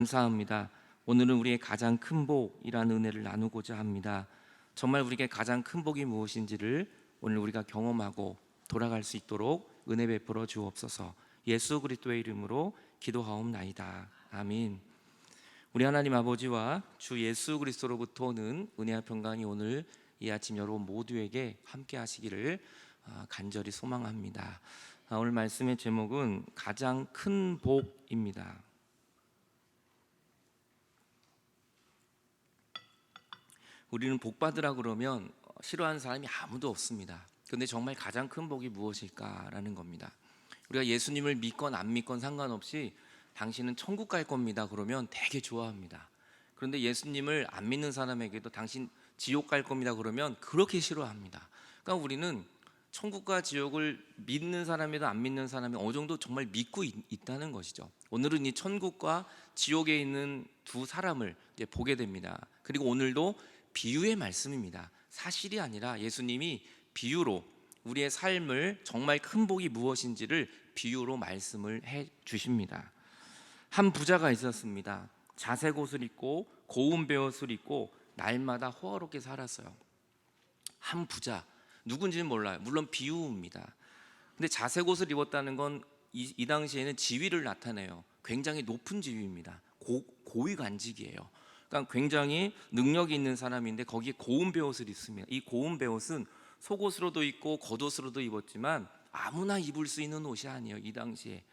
감사합니다. 오늘은 우리의 가장 큰 복이라는 은혜를 나누고자 합니다. 정말 우리에게 가장 큰 복이 무엇인지를 오늘 우리가 경험하고 돌아갈 수 있도록 은혜 베풀어 주옵소서. 예수 그리스도의 이름으로 기도하옵나이다. 아멘. 우리 하나님 아버지와 주 예수 그리스도로부터 오는 은혜와 평강이 오늘 이 아침 여러분 모두에게 함께 하시기를 간절히 소망합니다. 오늘 말씀의 제목은 가장 큰 복입니다. 우리는 복 받으라 그러면 싫어하는 사람이 아무도 없습니다. 그런데 정말 가장 큰 복이 무엇일까라는 겁니다. 우리가 예수님을 믿건 안 믿건 상관없이 당신은 천국 갈 겁니다 그러면 되게 좋아합니다. 그런데 예수님을 안 믿는 사람에게도 당신 지옥 갈 겁니다 그러면 그렇게 싫어합니다. 그러니까 우리는 천국과 지옥을 믿는 사람이든 안 믿는 사람이 어느 정도 정말 믿고 있다는 것이죠. 오늘은 이 천국과 지옥에 있는 두 사람을 이제 보게 됩니다. 그리고 오늘도 비유의 말씀입니다. 사실이 아니라 예수님이 비유로 우리의 삶을 정말 큰 복이 무엇인지를 비유로 말씀을 해 주십니다. 한 부자가 있었습니다. 자색 옷을 입고 고운 베옷을 입고 날마다 호화롭게 살았어요. 한 부자, 누군지는 몰라요. 물론 비유입니다. 근데 자색 옷을 입었다는 건 이 당시에는 지위를 나타내요. 굉장히 높은 지위입니다. 고위 관직이에요. 그러니까 굉장히 능력이 있는 사람인데 거기에 고운 베옷을 입습니다. 이 고운 베옷은 속옷으로도 입고 겉옷으로도 입었지만 아무나 입을 수 있는 옷이 아니에요. 이 당시에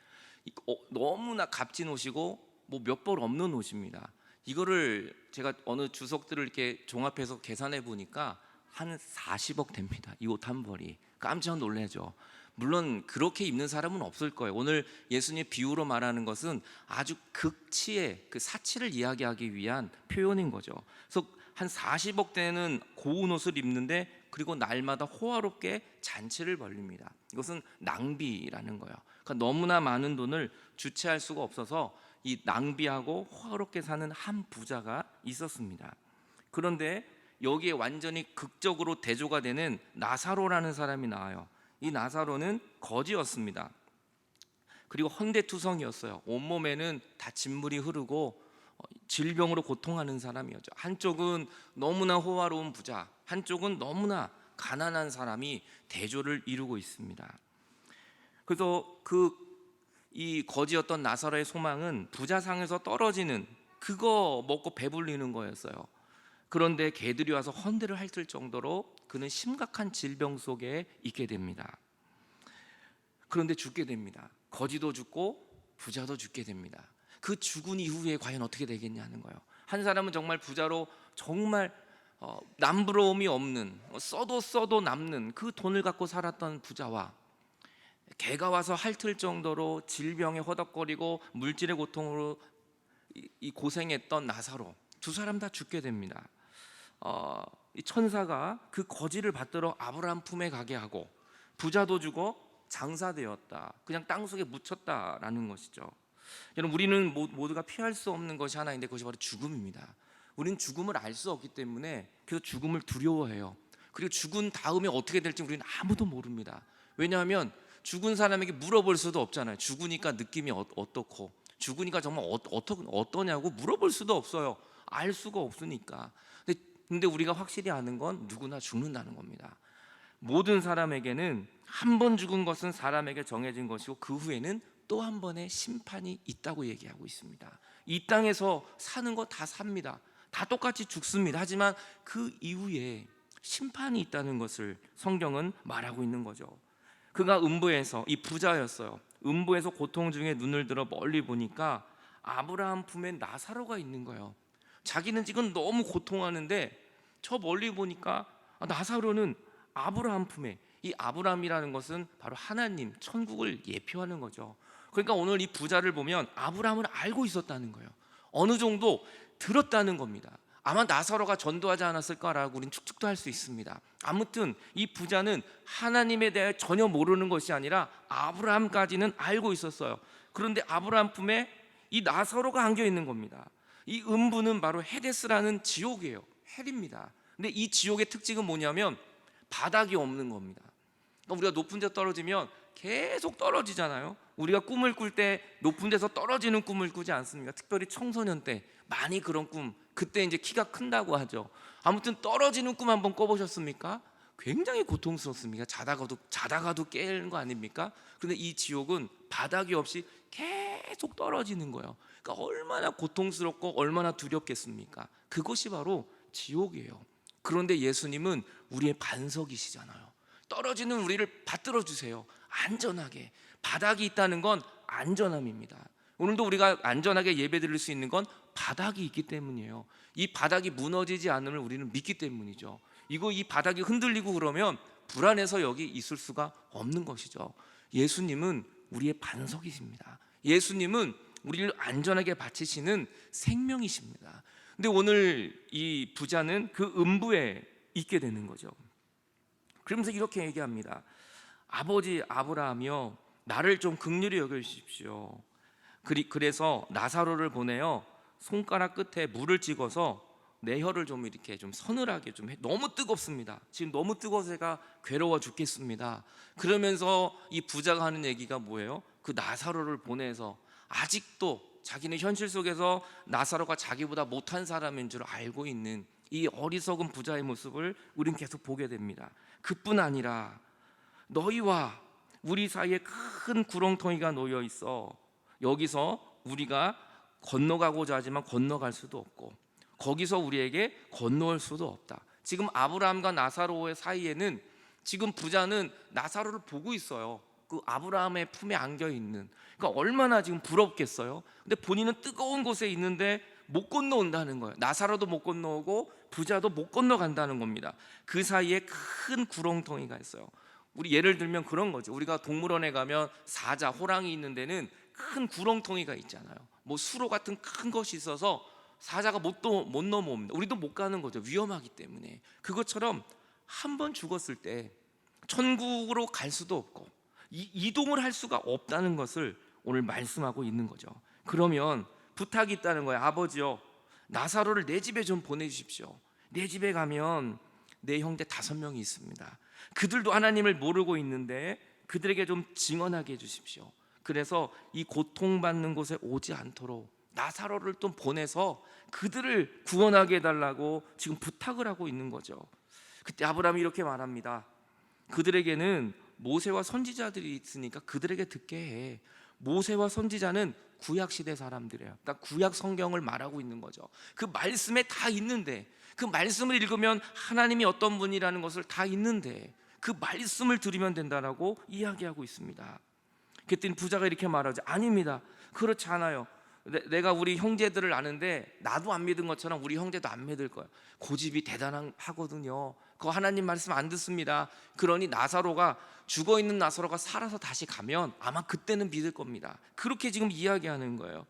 너무나 값진 옷이고 뭐 몇 벌 없는 옷입니다. 이거를 제가 어느 주석들을 이렇게 종합해서 계산해 보니까 한 40억 됩니다. 이 옷 한 벌이. 깜짝 놀라죠. 물론 그렇게 입는 사람은 없을 거예요. 오늘 예수님의 비유로 말하는 것은 아주 극치의 그 사치를 이야기하기 위한 표현인 거죠. 그래서 한 40억 되는 고운 옷을 입는데 그리고 날마다 호화롭게 잔치를 벌립니다. 이것은 낭비라는 거예요. 그러니까 너무나 많은 돈을 주체할 수가 없어서 이 낭비하고 호화롭게 사는 한 부자가 있었습니다. 그런데 여기에 완전히 극적으로 대조가 되는 나사로라는 사람이 나와요. 이 나사로는 거지였습니다. 그리고 헌데투성이었어요. 온몸에는 다 진물이 흐르고 질병으로 고통하는 사람이었죠. 한쪽은 너무나 호화로운 부자, 한쪽은 너무나 가난한 사람이 대조를 이루고 있습니다. 그래서 이 거지였던 나사로의 소망은 부자상에서 떨어지는 그거 먹고 배불리는 거였어요. 그런데 개들이 와서 헌대를 핥을 정도로 그는 심각한 질병 속에 있게 됩니다. 그런데 죽게 됩니다. 거지도 죽고 부자도 죽게 됩니다. 그 죽은 이후에 과연 어떻게 되겠냐는 거예요. 한 사람은 정말 부자로 정말 남부러움이 없는 써도 남는 그 돈을 갖고 살았던 부자와 개가 와서 핥을 정도로 질병에 허덕거리고 물질의 고통으로 이 고생했던 나사로, 두 사람 다 죽게 됩니다. 이 천사가 그 거지를 받들어 아브라함 품에 가게 하고 부자도 죽어 장사되었다. 그냥 땅속에 묻혔다라는 것이죠. 여러분, 우리는 모두가 피할 수 없는 것이 하나 있는데 그것이 바로 죽음입니다. 우리는 죽음을 알 수 없기 때문에 그래서 죽음을 두려워해요. 그리고 죽은 다음에 어떻게 될지 우리는 아무도 모릅니다. 왜냐하면 죽은 사람에게 물어볼 수도 없잖아요. 죽으니까 느낌이 어떻고 죽으니까 정말 어떠냐고 물어볼 수도 없어요. 알 수가 없으니까. 근데 우리가 확실히 아는 건 누구나 죽는다는 겁니다. 모든 사람에게는 한 번 죽은 것은 사람에게 정해진 것이고 그 후에는 또 한 번의 심판이 있다고 얘기하고 있습니다. 이 땅에서 사는 거 다 삽니다. 다 똑같이 죽습니다. 하지만 그 이후에 심판이 있다는 것을 성경은 말하고 있는 거죠. 그가 음부에서, 이 부자였어요. 음부에서 고통 중에 눈을 들어 멀리 보니까 아브라함 품에 나사로가 있는 거예요. 자기는 지금 너무 고통하는데 저 멀리 보니까 나사로는 아브라함 품에, 이 아브라함이라는 것은 바로 하나님, 천국을 예표하는 거죠. 그러니까 오늘 이 부자를 보면 아브라함을 알고 있었다는 거예요. 어느 정도 들었다는 겁니다. 아마 나사로가 전도하지 않았을까라고 우리는 추측도 할 수 있습니다. 아무튼 이 부자는 하나님에 대해 전혀 모르는 것이 아니라 아브라함까지는 알고 있었어요. 그런데 아브라함 품에 이 나사로가 안겨 있는 겁니다. 이 음부는 바로 헤데스라는 지옥이에요. 헬입니다. 근데 이 지옥의 특징은 뭐냐면 바닥이 없는 겁니다. 그러니까 우리가 높은 데 떨어지면 계속 떨어지잖아요. 우리가 꿈을 꿀 때 높은 데서 떨어지는 꿈을 꾸지 않습니까? 특별히 청소년 때 많이 그런 꿈, 그때 이제 키가 큰다고 하죠. 아무튼 떨어지는 꿈 한번 꿔보셨습니까? 굉장히 고통스럽습니다. 자다가도 깨는 거 아닙니까? 그런데 이 지옥은 바닥이 없이 계속 떨어지는 거예요. 그러니까 얼마나 고통스럽고 얼마나 두렵겠습니까? 그것이 바로 지옥이에요. 그런데 예수님은 우리의 반석이시잖아요. 떨어지는 우리를 받들어 주세요. 안전하게. 바닥이 있다는 건 안전함입니다. 오늘도 우리가 안전하게 예배드릴 수 있는 건 바닥이 있기 때문이에요. 이 바닥이 무너지지 않음을 우리는 믿기 때문이죠. 이 바닥이 흔들리고 그러면 불안해서 여기 있을 수가 없는 것이죠. 예수님은 우리의 반석이십니다. 예수님은 우리를 안전하게 바치시는 생명이십니다. 근데 오늘 이 부자는 그 음부에 있게 되는 거죠. 그러면서 이렇게 얘기합니다. 아버지 아브라함이여, 나를 좀 긍휼히 여겨주십시오. 그래서 나사로를 보내어 손가락 끝에 물을 찍어서 내 혀를 좀 이렇게 좀 서늘하게 좀 해. 너무 뜨겁습니다. 지금 너무 뜨거워서 제가 괴로워 죽겠습니다. 그러면서 이 부자가 하는 얘기가 뭐예요? 그 나사로를 보내서, 아직도 자기는 현실 속에서 나사로가 자기보다 못한 사람인 줄 알고 있는 이 어리석은 부자의 모습을 우린 계속 보게 됩니다. 그뿐 아니라 너희와 우리 사이에 큰 구렁텅이가 놓여 있어. 여기서 우리가 건너가고자 하지만 건너갈 수도 없고 거기서 우리에게 건너올 수도 없다. 지금 아브라함과 나사로의 사이에는 지금 부자는 나사로를 보고 있어요. 그 아브라함의 품에 안겨 있는. 그러니까 얼마나 지금 부럽겠어요. 근데 본인은 뜨거운 곳에 있는데 못 건너온다는 거예요. 나사로도 못 건너오고 부자도 못 건너간다는 겁니다. 그 사이에 큰 구렁텅이가 있어요. 우리 예를 들면 그런 거죠. 우리가 동물원에 가면 사자, 호랑이 있는 데는 큰 구렁텅이가 있잖아요. 뭐 수로 같은 큰 것이 있어서 사자가 못 넘어옵니다. 우리도 못 가는 거죠. 위험하기 때문에. 그것처럼 한 번 죽었을 때 천국으로 갈 수도 없고 이동을 할 수가 없다는 것을 오늘 말씀하고 있는 거죠. 그러면 부탁이 있다는 거예요. 아버지요, 나사로를 내 집에 좀 보내주십시오. 내 집에 가면 내 형제 5명이 있습니다. 그들도 하나님을 모르고 있는데 그들에게 좀 증언하게 해주십시오. 그래서 이 고통받는 곳에 오지 않도록 나사로를 또 보내서 그들을 구원하게 해달라고 지금 부탁을 하고 있는 거죠. 그때 아브라함이 이렇게 말합니다. 그들에게는 모세와 선지자들이 있으니까 그들에게 듣게 해. 모세와 선지자는 구약시대 사람들이에요. 그러니까 구약 성경을 말하고 있는 거죠. 그 말씀에 다 있는데, 그 말씀을 읽으면 하나님이 어떤 분이라는 것을 다 있는데 그 말씀을 들으면 된다라고 이야기하고 있습니다. 그랬더니 부자가 이렇게 말하죠. 아닙니다. 그렇지 않아요. 내가 우리 형제들을 아는데 나도 안 믿은 것처럼 우리 형제도 안 믿을 거예요. 고집이 대단하거든요. 그거 하나님 말씀 안 듣습니다. 그러니 죽어있는 나사로가 살아서 다시 가면 아마 그때는 믿을 겁니다. 그렇게 지금 이야기하는 거예요.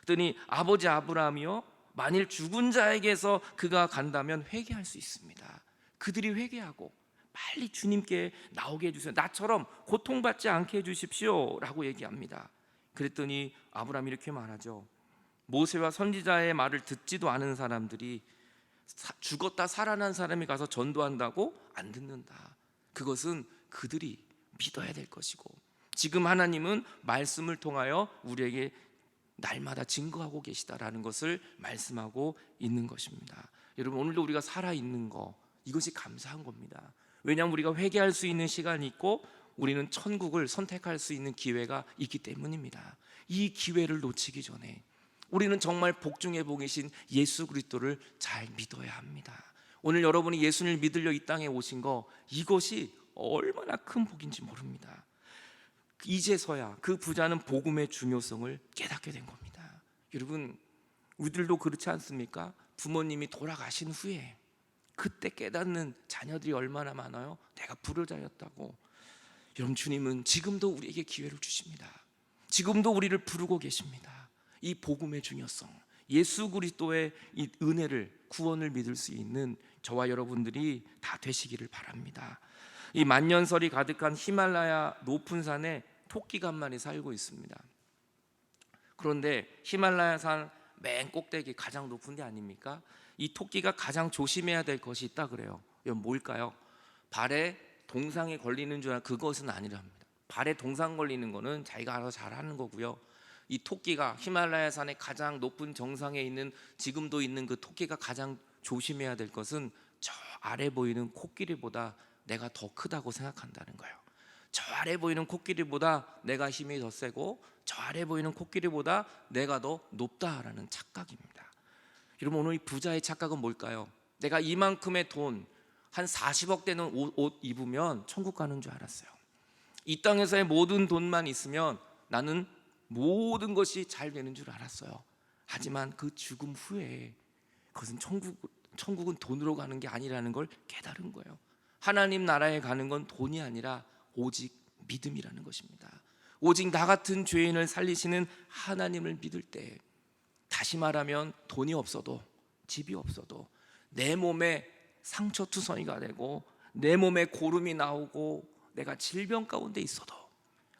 그랬더니 아버지 아브라함이요, 만일 죽은 자에게서 그가 간다면 회개할 수 있습니다. 그들이 회개하고 빨리 주님께 나오게 해주세요. 나처럼 고통받지 않게 해주십시오 라고 얘기합니다. 그랬더니 아브라함이 이렇게 말하죠. 모세와 선지자의 말을 듣지도 않은 사람들이 죽었다 살아난 사람이 가서 전도한다고 안 듣는다. 그것은 그들이 믿어야 될 것이고, 지금 하나님은 말씀을 통하여 우리에게 날마다 증거하고 계시다라는 것을 말씀하고 있는 것입니다. 여러분, 오늘도 우리가 살아있는 거, 이것이 감사한 겁니다. 왜냐하면 우리가 회개할 수 있는 시간이 있고 우리는 천국을 선택할 수 있는 기회가 있기 때문입니다. 이 기회를 놓치기 전에 우리는 정말 복 중에 복이신 예수 그리스도를 잘 믿어야 합니다. 오늘 여러분이 예수님을 믿으려 이 땅에 오신 거, 이것이 얼마나 큰 복인지 모릅니다. 이제서야 그 부자는 복음의 중요성을 깨닫게 된 겁니다. 여러분, 우리들도 그렇지 않습니까? 부모님이 돌아가신 후에 그때 깨닫는 자녀들이 얼마나 많아요? 내가 불효자였다고. 여러분, 주님은 지금도 우리에게 기회를 주십니다. 지금도 우리를 부르고 계십니다. 이 복음의 중요성, 예수 그리스도의 이 은혜를, 구원을 믿을 수 있는 저와 여러분들이 다 되시기를 바랍니다. 이 만년설이 가득한 히말라야 높은 산에 토끼가 한 마리 살고 있습니다. 그런데 히말라야 산 맨 꼭대기 가장 높은 데 아닙니까? 이 토끼가 가장 조심해야 될 것이 있다 그래요. 이건 뭘까요? 발에 동상이 걸리는 줄 그것은 아니랍니다. 발에 동상 걸리는 거는 자기가 알아서 잘하는 거고요. 이 토끼가 히말라야 산의 가장 높은 정상에 있는, 지금도 있는 그 토끼가 가장 조심해야 될 것은 저 아래 보이는 코끼리보다 내가 더 크다고 생각한다는 거예요. 저 아래 보이는 코끼리보다 내가 힘이 더 세고 저 아래 보이는 코끼리보다 내가 더 높다라는 착각입니다. 여러분, 오늘 이 부자의 착각은 뭘까요? 내가 이만큼의 돈, 한 40억 되는 옷 입으면 천국 가는 줄 알았어요. 이 땅에서의 모든 돈만 있으면 나는 모든 것이 잘 되는 줄 알았어요. 하지만 그 죽음 후에 그것은 천국은 돈으로 가는 게 아니라는 걸 깨달은 거예요. 하나님 나라에 가는 건 돈이 아니라 오직 믿음이라는 것입니다. 오직 나 같은 죄인을 살리시는 하나님을 믿을 때, 다시 말하면 돈이 없어도, 집이 없어도, 내 몸에 상처투성이가 되고 내 몸에 고름이 나오고 내가 질병 가운데 있어도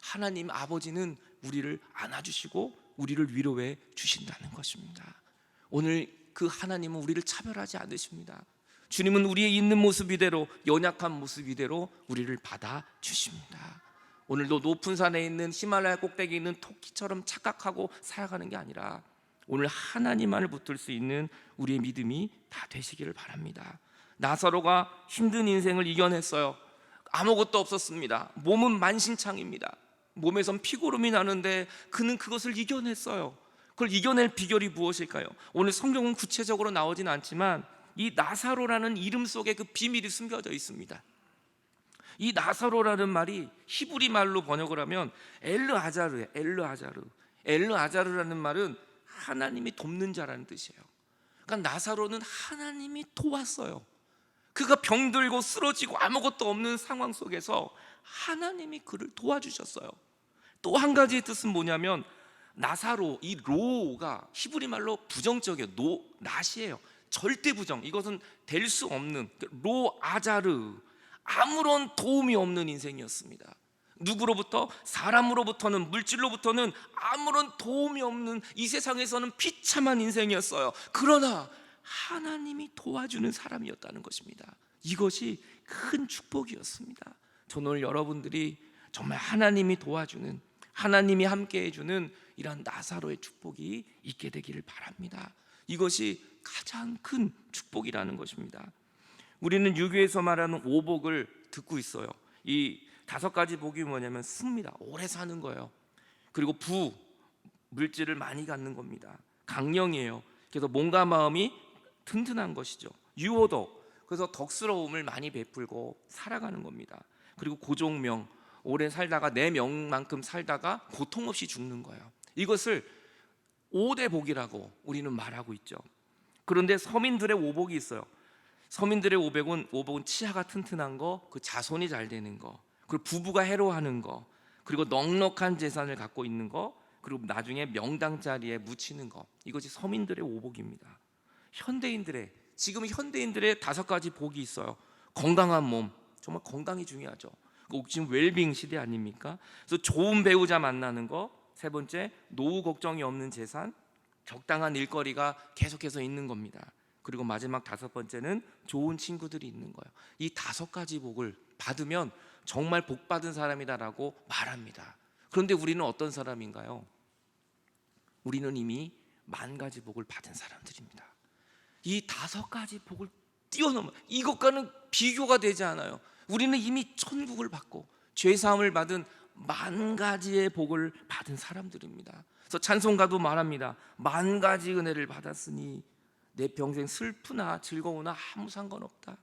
하나님 아버지는 우리를 안아주시고 우리를 위로해 주신다는 것입니다. 오늘 그 하나님은 우리를 차별하지 않으십니다. 주님은 우리의 있는 모습 이대로, 연약한 모습 이대로 우리를 받아주십니다. 오늘도 높은 산에 있는, 히말라야 꼭대기에 있는 토끼처럼 착각하고 살아가는 게 아니라 오늘 하나님만을 붙들 수 있는 우리의 믿음이 다 되시기를 바랍니다. 나사로가 힘든 인생을 이겨냈어요. 아무것도 없었습니다. 몸은 만신창입니다. 몸에선 피고름이 나는데 그는 그것을 이겨냈어요. 그걸 이겨낼 비결이 무엇일까요? 오늘 성경은 구체적으로 나오진 않지만 이 나사로라는 이름 속에 그 비밀이 숨겨져 있습니다. 이 나사로라는 말이 히브리 말로 번역을 하면 엘르아자르예요. 엘르아자르라는 말은 하나님이 돕는 자라는 뜻이에요. 그러니까 나사로는 하나님이 도왔어요. 그가 병들고 쓰러지고 아무것도 없는 상황 속에서 하나님이 그를 도와주셨어요. 또 한 가지의 뜻은 뭐냐면, 나사로, 이 로가 히브리 말로 부정적이에요. 낫이에요. 절대 부정. 이것은 될 수 없는, 로아자르, 아무런 도움이 없는 인생이었습니다. 누구로부터? 사람으로부터는, 물질로부터는 아무런 도움이 없는, 이 세상에서는 비참한 인생이었어요. 그러나 하나님이 도와주는 사람이었다는 것입니다. 이것이 큰 축복이었습니다. 저는 오늘 여러분들이 정말 하나님이 도와주는, 하나님이 함께 해주는 이런 나사로의 축복이 있게 되기를 바랍니다. 이것이 가장 큰 축복이라는 것입니다. 우리는 유교에서 말하는 오복을 듣고 있어요. 이 5가지 복이 뭐냐면 승입니다. 오래 사는 거예요. 그리고 부, 물질을 많이 갖는 겁니다. 강령이에요. 그래서 몸과 마음이 튼튼한 것이죠. 유호도, 그래서 덕스러움을 많이 베풀고 살아가는 겁니다. 그리고 고종명, 오래 살다가 내 명만큼 살다가 고통 없이 죽는 거예요. 이것을 5대 복이라고 우리는 말하고 있죠. 그런데 서민들의 오복이 있어요. 서민들의 오복은 치아가 튼튼한 거, 그 자손이 잘 되는 거, 그리고 부부가 해로하는 거, 그리고 넉넉한 재산을 갖고 있는 거, 그리고 나중에 명당 자리에 묻히는 거. 이것이 서민들의 오복입니다. 지금 현대인들의 5가지 복이 있어요. 건강한 몸, 정말 건강이 중요하죠. 지금 웰빙 시대 아닙니까? 그래서 좋은 배우자 만나는 거, 3번째 노후 걱정이 없는 재산, 적당한 일거리가 계속해서 있는 겁니다. 그리고 마지막 5번째는 좋은 친구들이 있는 거예요. 이 5가지 복을 받으면 정말 복 받은 사람이다라고 말합니다. 그런데 우리는 어떤 사람인가요? 우리는 이미 10,000가지 복을 받은 사람들입니다. 이 5가지 복을 뛰어넘어, 이것과는 비교가 되지 않아요. 우리는 이미 천국을 받고 죄사함을 받은 10,000가지의 복을 받은 사람들입니다. 그래서 찬송가도 말합니다. 10,000가지 은혜를 받았으니 내 평생 슬프나 즐거우나 아무 상관없다.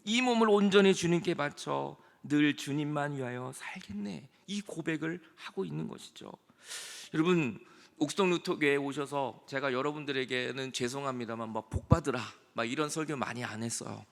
이 몸을 온전히 주님께 바쳐 늘 주님만 위하여 살겠네. 이 고백을 하고 있는 것이죠. 여러분, 옥수동 루터교회에 오셔서 제가 여러분들에게는 죄송합니다만 복 받으라 이런 설교 많이 안 했어요.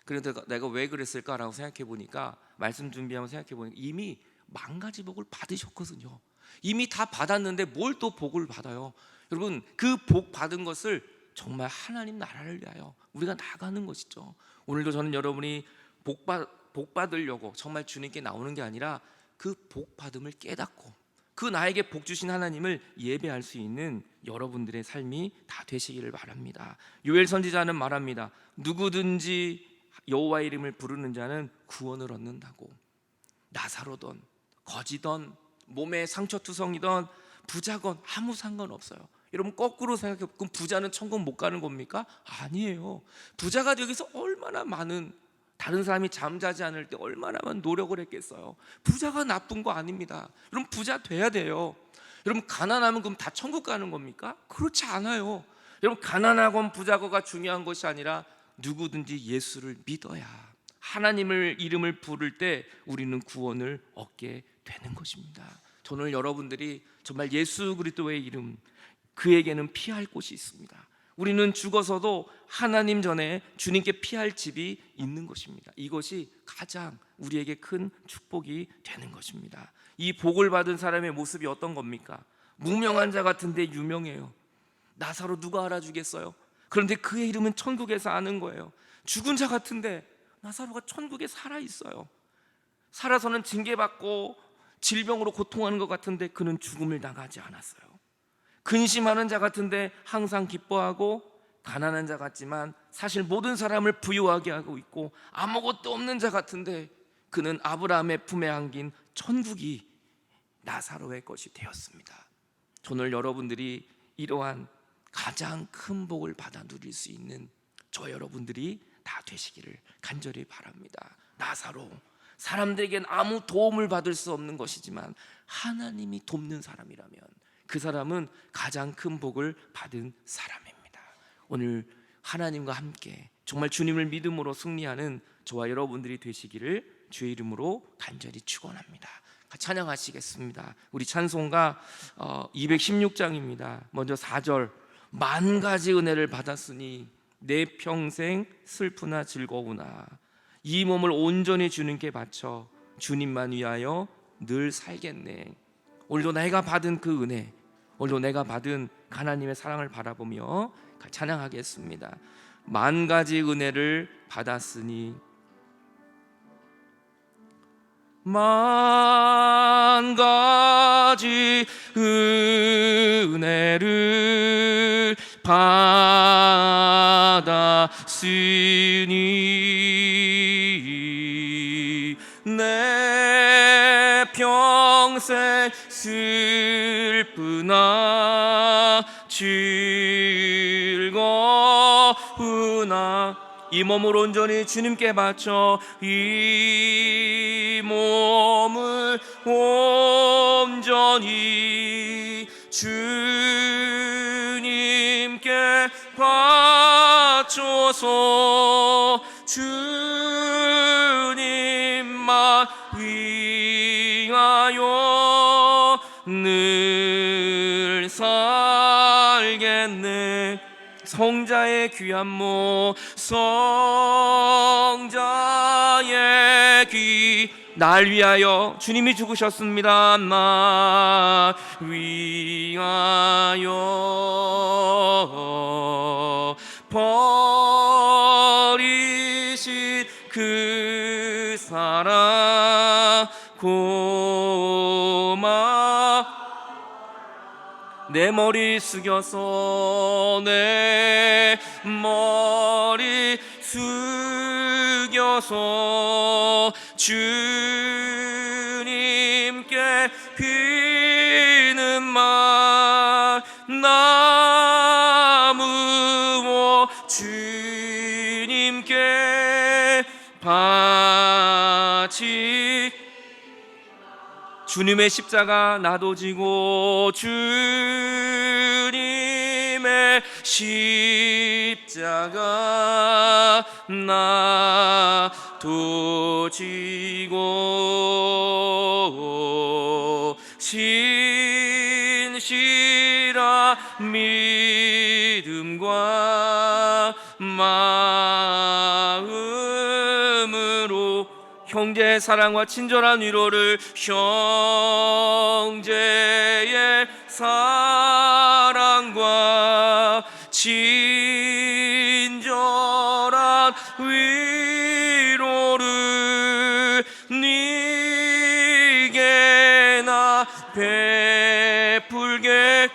그런데 내가 왜 그랬을까라고 생각해 보니까, 말씀 준비하면서 생각해 보니까 이미 10,000가지 복을 받으셨거든요. 이미 다 받았는데 뭘 또 복을 받아요? 여러분, 그 복 받은 것을 정말 하나님 나라를 위하여 우리가 나가는 것이죠. 오늘도 저는 여러분이 복 받으려고 정말 주님께 나오는 게 아니라 그 복 받음을 깨닫고 그 나에게 복 주신 하나님을 예배할 수 있는 여러분들의 삶이 다 되시기를 바랍니다. 요엘 선지자는 말합니다. 누구든지 여호와 이름을 부르는 자는 구원을 얻는다고. 나사로든 거지던 몸에 상처투성이던 부자건 아무 상관없어요. 여러분 거꾸로 생각해 보면 부자는 천국 못 가는 겁니까? 아니에요. 부자가 되기 위해서 얼마나 많은, 다른 사람이 잠자지 않을 때 얼마나 많은 노력을 했겠어요. 부자가 나쁜 거 아닙니다. 여러분 부자 돼야 돼요. 여러분 가난하면 그럼 다 천국 가는 겁니까? 그렇지 않아요. 여러분 가난하건 부자거가 중요한 것이 아니라 누구든지 예수를 믿어야, 하나님을 이름을 부를 때 우리는 구원을 얻게 되는 것입니다. 오늘 여러분들이 정말 예수 그리스도의 이름, 그에게는 피할 곳이 있습니다. 우리는 죽어서도 하나님 전에 주님께 피할 집이 있는 것입니다. 이것이 가장 우리에게 큰 축복이 되는 것입니다. 이 복을 받은 사람의 모습이 어떤 겁니까? 무명한 자 같은데 유명해요. 나사로 누가 알아주겠어요? 그런데 그의 이름은 천국에서 아는 거예요. 죽은 자 같은데 나사로가 천국에 살아있어요. 살아서는 징계받고 질병으로 고통하는 것 같은데 그는 죽음을 당하지 않았어요. 근심하는 자 같은데 항상 기뻐하고, 가난한 자 같지만 사실 모든 사람을 부유하게 하고 있고, 아무것도 없는 자 같은데 그는 아브라함의 품에 안긴 천국이 나사로의 것이 되었습니다. 오늘 여러분들이 이러한 가장 큰 복을 받아 누릴 수 있는 저 여러분들이 다 되시기를 간절히 바랍니다. 나사로, 사람들에겐 아무 도움을 받을 수 없는 것이지만 하나님이 돕는 사람이라면 그 사람은 가장 큰 복을 받은 사람입니다. 오늘 하나님과 함께 정말 주님을 믿음으로 승리하는 저와 여러분들이 되시기를 주의 이름으로 간절히 축원합니다. 찬양하시겠습니다. 우리 찬송가 216장입니다. 먼저 4절, 만 가지 은혜를 받았으니 내 평생 슬프나 즐거우나 이 몸을 온전히 주님께 바쳐 주님만 위하여 늘 살겠네. 오늘도 내가 받은 그 은혜, 오늘도 내가 받은 하나님의 사랑을 바라보며 찬양하겠습니다. 만 가지 은혜를 받았으니, 만 가지 은혜를 받았으니 내 평생 슬프나 즐거우나 이 몸을 온전히 주님께 바쳐, 이 몸을 온전히 주님께 바쳐서 주님만 위하여 늘 살겠네. 성자의 귀한 몸, 성자의 귀, 날 위하여 주님이 죽으셨습니다. 날 위하여 버리신 그 사랑 고마. 내 머리 숙여서, 내 머리 숙여서 주님께 비는 말 나무어 주님께 바치. 주님의 십자가 나도 지고, 주님의 십자가 나도 지고, 신실한 믿음과 마음으로 형제의 사랑과 친절한 위로를, 형제의 사랑과 친절한 위로를 네게 나 베풀게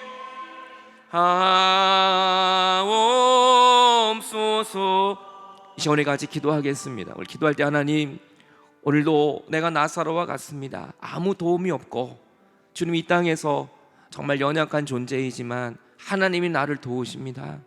하옵소서. 이 시간에 같이 기도하겠습니다. 오늘 기도할 때 하나님, 오늘도 내가 나사로와 같습니다. 아무 도움이 없고 주님 이 땅에서 정말 연약한 존재이지만 하나님이 나를 도우십니다.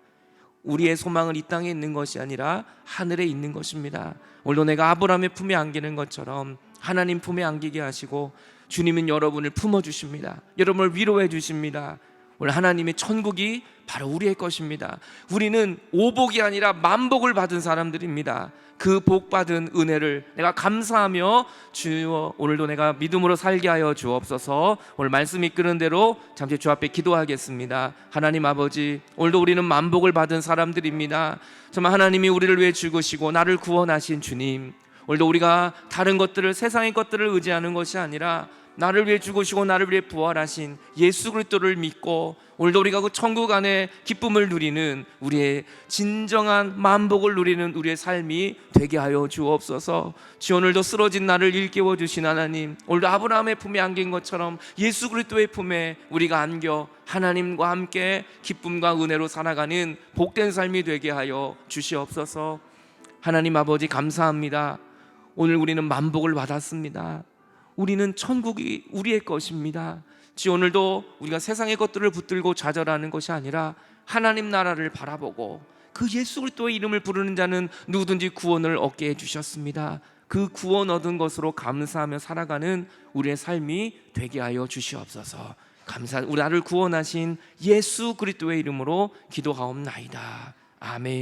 우리의 소망은 이 땅에 있는 것이 아니라 하늘에 있는 것입니다. 오늘도 내가 아브라함의 품에 안기는 것처럼 하나님 품에 안기게 하시고 주님은 여러분을 품어주십니다. 여러분을 위로해 주십니다. 오늘 하나님의 천국이 바로 우리의 것입니다. 우리는 오복이 아니라 만복을 받은 사람들입니다. 그 복받은 은혜를 내가 감사하며 주여 오늘도 내가 믿음으로 살게 하여 주옵소서. 오늘 말씀 이끄는 대로 잠시 주 앞에 기도하겠습니다. 하나님 아버지, 오늘도 우리는 만복을 받은 사람들입니다. 정말 하나님이 우리를 위해 죽으시고 나를 구원하신 주님, 오늘도 우리가 다른 것들을, 세상의 것들을 의지하는 것이 아니라 나를 위해 죽으시고 나를 위해 부활하신 예수 그리스도를 믿고 오늘도 우리가 그 천국 안에 기쁨을 누리는, 우리의 진정한 만복을 누리는 우리의 삶이 되게 하여 주옵소서. 주 오늘도 쓰러진 나를 일깨워 주신 하나님, 오늘도 아브라함의 품에 안긴 것처럼 예수 그리스도의 품에 우리가 안겨 하나님과 함께 기쁨과 은혜로 살아가는 복된 삶이 되게 하여 주시옵소서. 하나님 아버지 감사합니다. 오늘 우리는 만복을 받았습니다. 우리는 천국이 우리의 것입니다. 주 오늘도 우리가 세상의 것들을 붙들고 좌절하는 것이 아니라 하나님 나라를 바라보고 그 예수 그리스도의 이름을 부르는 자는 누구든지 구원을 얻게 해주셨습니다. 그 구원 얻은 것으로 감사하며 살아가는 우리의 삶이 되게 하여 주시옵소서. 우리 나를 구원하신 예수 그리스도의 이름으로 기도하옵나이다. 아멘.